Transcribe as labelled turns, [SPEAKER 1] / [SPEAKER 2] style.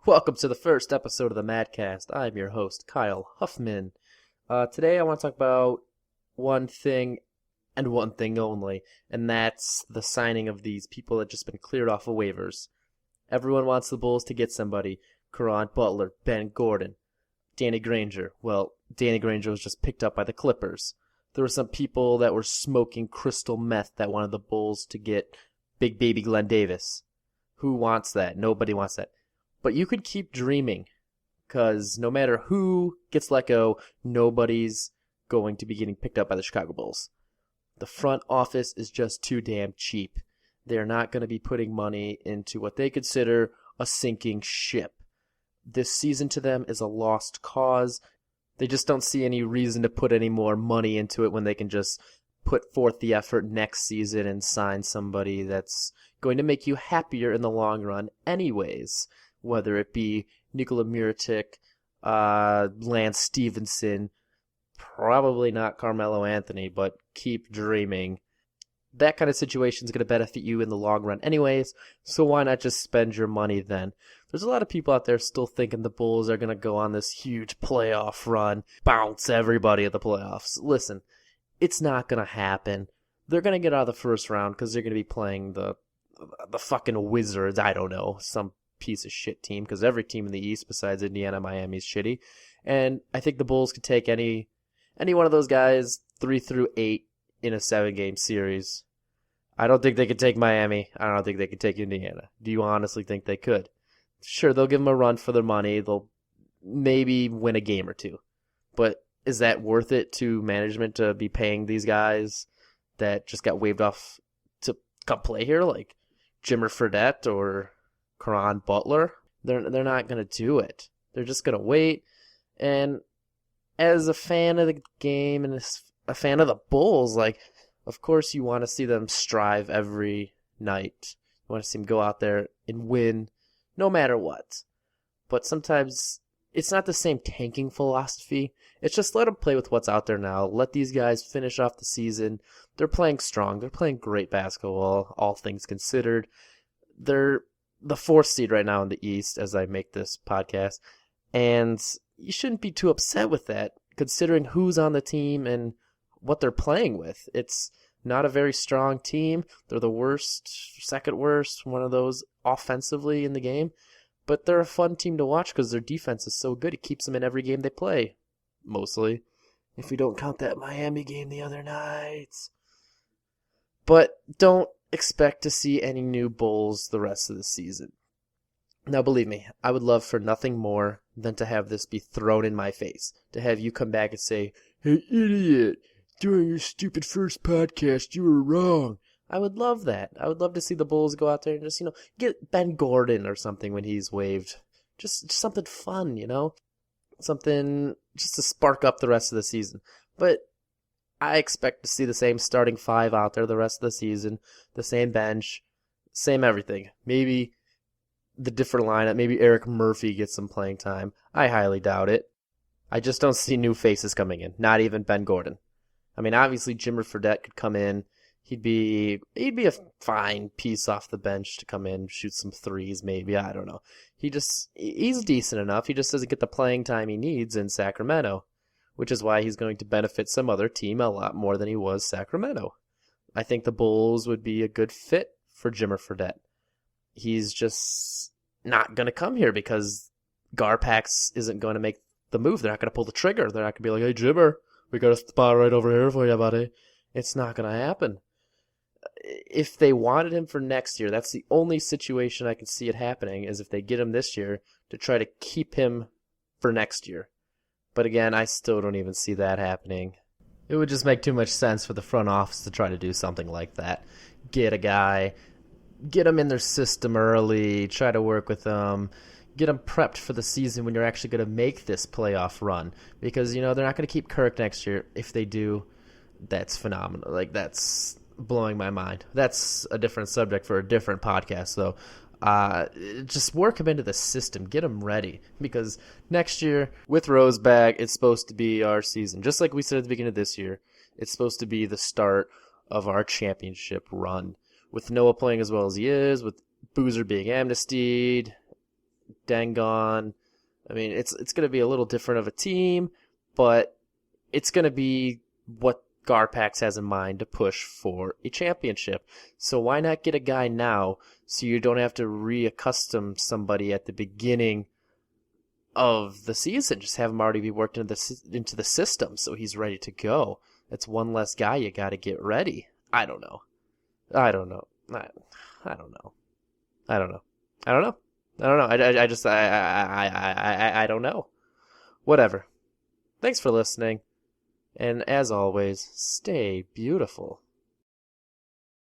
[SPEAKER 1] Welcome to the first episode of the Madcast. I'm your host, Kyle Huffman. Today I want to talk about one thing and one thing only, and that's the signing of these people that just been cleared off of waivers. Everyone wants the Bulls to get somebody. Caron Butler, Ben Gordon, Danny Granger. Well, Danny Granger was just picked up by the Clippers. There were some people that were smoking crystal meth that wanted the Bulls to get Big Baby Glenn Davis. Who wants that? Nobody wants that. But you could keep dreaming, because no matter who gets let go, nobody's going to be getting picked up by the Chicago Bulls. The front office is just too damn cheap. They're not going to be putting money into what they consider a sinking ship. This season to them is a lost cause. They just don't see any reason to put any more money into it when they can just put forth the effort next season and sign somebody that's going to make you happier in the long run anyways. Whether it be Nikola Mirotic, Lance Stevenson, probably not Carmelo Anthony, but keep dreaming. That kind of situation is going to benefit you in the long run anyways, so why not just spend your money then? There's a lot of people out there still thinking the Bulls are going to go on this huge playoff run, bounce everybody at the playoffs. Listen, it's not going to happen. They're going to get out of the first round because they're going to be playing the fucking Wizards, I don't know, some piece of shit team, because every team in the East besides Indiana, Miami is shitty. And I think the Bulls could take any one of those guys 3-8 in a 7-game series. I don't think they could take Miami. I don't think they could take Indiana. Do you honestly think they could? Sure, they'll give them a run for their money. They'll maybe win a game or two. But is that worth it to management to be paying these guys that just got waived off to come play here, like Jimmer Fredette or Caron Butler? They're not going to do it. They're just going to wait. And as a fan of the game and a fan of the Bulls, like, of course you want to see them strive every night. You want to see them go out there and win no matter what. But sometimes it's not the same tanking philosophy. It's just let them play with what's out there now. Let these guys finish off the season. They're playing strong. They're playing great basketball, all things considered. They're the 4th seed right now in the East as I make this podcast. And you shouldn't be too upset with that, considering who's on the team and what they're playing with. It's not a very strong team. They're the worst, second worst, one of those offensively in the game. But they're a fun team to watch because their defense is so good. It keeps them in every game they play, mostly. If we don't count that Miami game the other night. But don't expect to see any new Bulls the rest of the season. Now, believe me, I would love for nothing more than to have this be thrown in my face. To have you come back and say, "Hey, idiot, during your stupid first podcast, you were wrong." I would love that. I would love to see the Bulls go out there and just, get Ben Gordon or something when he's waived. Just something fun, Something just to spark up the rest of the season. But I expect to see the same starting 5 out there the rest of the season, the same bench, same everything. Maybe the different lineup, maybe Eric Murphy gets some playing time. I highly doubt it. I just don't see new faces coming in, not even Ben Gordon. I mean, obviously Jimmer Fredette could come in. He'd be a fine piece off the bench to come in, shoot some threes maybe, I don't know. He's decent enough. He just doesn't get the playing time he needs in Sacramento, which is why he's going to benefit some other team a lot more than he was Sacramento. I think the Bulls would be a good fit for Jimmer Fredette. He's just not going to come here because Garpax isn't going to make the move. They're not going to pull the trigger. They're not going to be like, "Hey, Jimmer, we got a spot right over here for you, buddy." It's not going to happen. If they wanted him for next year, that's the only situation I can see it happening, is if they get him this year to try to keep him for next year. But again, I still don't even see that happening. It would just make too much sense for the front office to try to do something like that. Get a guy, get him in their system early, try to work with them, get them prepped for the season when you're actually going to make this playoff run. Because, they're not going to keep Kirk next year. If they do, that's phenomenal. Like, that's blowing my mind. That's a different subject for a different podcast, though. Just work him into the system. Get him ready. Because next year, with Rose back, it's supposed to be our season. Just like we said at the beginning of this year, it's supposed to be the start of our championship run. With Noah playing as well as he is, with Boozer being amnestied, Dangon. I mean, it's going to be a little different of a team, but it's going to be what Garpax has in mind to push for a championship. So why not get a guy now so you don't have to reaccustom somebody at the beginning of the season? Just have him already be worked into the system so he's ready to go. That's one less guy you got to get ready. I don't know. I don't know. I don't know. I don't know. I don't know. I don't know. I just I don't know. Whatever. Thanks for listening. And as always, stay beautiful.